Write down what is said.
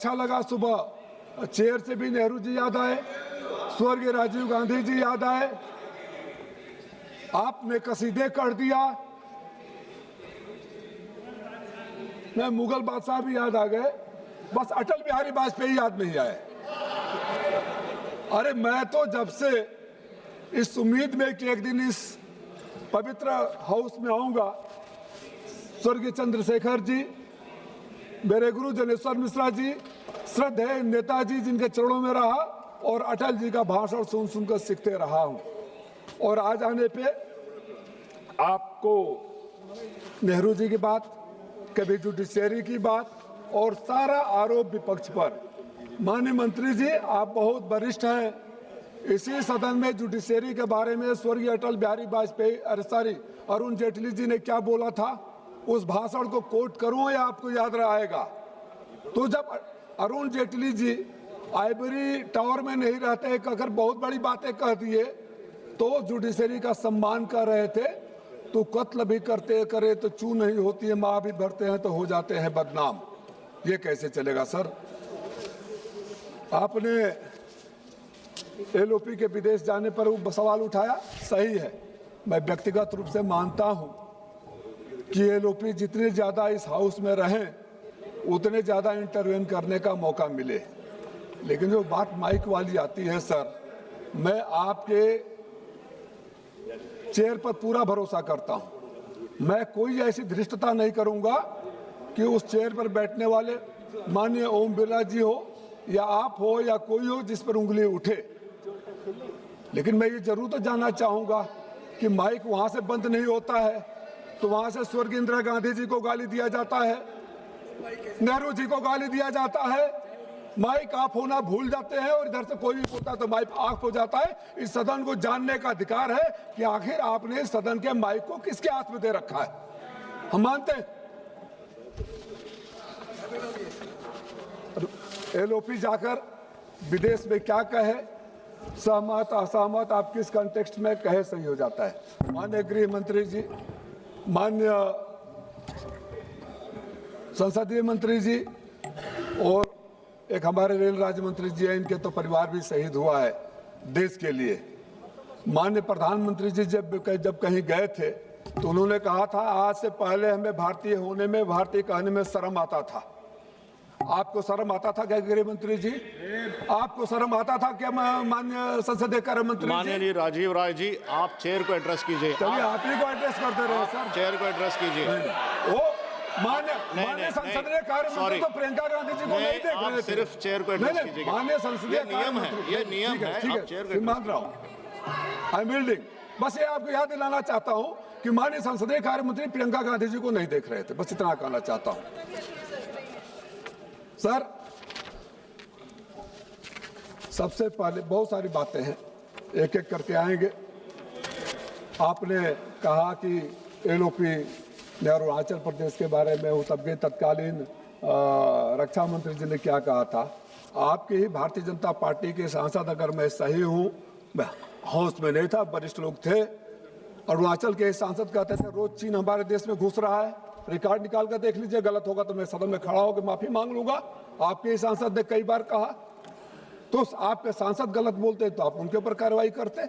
अच्छा लगा, सुबह चेयर से भी नेहरू जी याद आए, स्वर्गीय राजीव गांधी जी याद आए, आपने कसीदे कर दिया, मैं मुगल बादशाह भी याद आ गए, बस अटल बिहारी वाजपेयी याद नहीं आए। अरे मैं तो जब से इस उम्मीद में कि एक दिन इस पवित्र हाउस में आऊंगा, स्वर्गीय चंद्रशेखर जी, मेरे गुरु जनेश्वर मिश्रा जी, श्रद्धेय नेताजी जिनके चरणों में रहा, और अटल जी का भाषण सुन सुनकर सीखते रहा हूं। और आज आने पे आपको नेहरू जी की बात, कभी जुडिशरी की बात, और सारा आरोप विपक्ष पर। माननीय मंत्री जी, आप बहुत वरिष्ठ हैं, इसी सदन में जुडिशरी के बारे में स्वर्गीय अटल बिहारी वाजपेयी अरुण जेटली जी ने क्या बोला था, उस भाषण को कोट करूं या आपको याद रहेगा? तो जब अरुण जेटली जी आइवरी टावर में नहीं रहते, अगर बहुत बड़ी बातें कह दिए तो जुडिशरी का सम्मान कर रहे थे, तो कत्ल भी करते करे तो चू नहीं होती है, माँ भी भरते हैं तो हो जाते हैं बदनाम। ये कैसे चलेगा सर? आपने एलओपी के विदेश जाने पर वो सवाल उठाया, सही है, मैं व्यक्तिगत रूप से मानता हूं कि एलओपी जितने ज्यादा इस हाउस में रहें उतने ज्यादा इंटरवेन करने का मौका मिले। लेकिन जो बात माइक वाली आती है सर, मैं आपके चेयर पर पूरा भरोसा करता हूं, मैं कोई ऐसी धृष्टता नहीं करूंगा कि उस चेयर पर बैठने वाले माननीय ओम बिरला जी हो या आप हो या कोई हो जिस पर उंगली उठे। लेकिन मैं ये जरूर तो जानना चाहूंगा कि माइक वहां से बंद नहीं होता है तो वहां से स्वर्गीय इंदिरा गांधी जी को गाली दिया जाता है, नेहरू जी को गाली दिया जाता है, माइक ऑफ होना भूल जाते हैं, और इधर से कोई भी बोलता है तो माइक ऑफ हो जाता है। इस सदन को जानने का अधिकार है कि आखिर आपने सदन के माइक को किसके हाथ में दे रखा है। हम मानते हैं एलओपी जाकर विदेश में क्या कहे, सहमत असहमत, आप किस कॉन्टेक्स्ट में कहे सही हो जाता है। माननीय गृह मंत्री जी, माननीय संसदीय मंत्री जी, और एक हमारे रेल राज्य मंत्री जी हैं, इनके तो परिवार भी शहीद हुआ है देश के लिए। माननीय प्रधानमंत्री जी जब कहीं गए थे तो उन्होंने कहा था, आज से पहले हमें भारतीय होने में, भारतीय कहने में शर्म आता था। आपको शर्म आता था क्या गृह मंत्री जी? आपको शर्म आता था क्या माननीय संसदीय कार्य मंत्री जी? माननीय राजीव राय जी, आप चेयर को एड्रेस कीजिए। चलिए आप ही को एड्रेस करते रहे सर। चेयर को एड्रेस कीजिए। वो माननीय संसदीय कार्य मंत्री तो प्रियंका गांधी जी को नहीं देख रहे थे। सिर्फ चेयर को एड्रेस कीजिए। माननीय संसदीय नियम है, ये नियम है। आप चेयर को मान रहा हूँ, आई एम बिल्डिंग। बस ये आपको याद दिलाना चाहता हूँ कि माननीय संसदीय कार्य मंत्री प्रियंका गांधी जी को नहीं देख रहे थे, बस इतना कहना चाहता हूँ सर। सबसे पहले बहुत सारी बातें हैं, एक एक करके आएंगे। आपने कहा कि एलओपी ने अरुणाचल प्रदेश के बारे में हो, तब के तत्कालीन रक्षा मंत्री जी ने क्या कहा था। आपके ही भारतीय जनता पार्टी के सांसद, अगर मैं सही हूं, मैं हाउस में नहीं था, वरिष्ठ लोग थे, अरुणाचल के सांसद कहते थे रोज चीन हमारे देश में घुस रहा है। रिकॉर्ड निकाल कर देख लीजिए, गलत होगा तो मैं सदन में खड़ा होकर माफी मांग लूंगा। आपके ही सांसद ने कई बार कहा। तो आपके सांसद गलत बोलते तो आप उनके ऊपर कार्रवाई करते।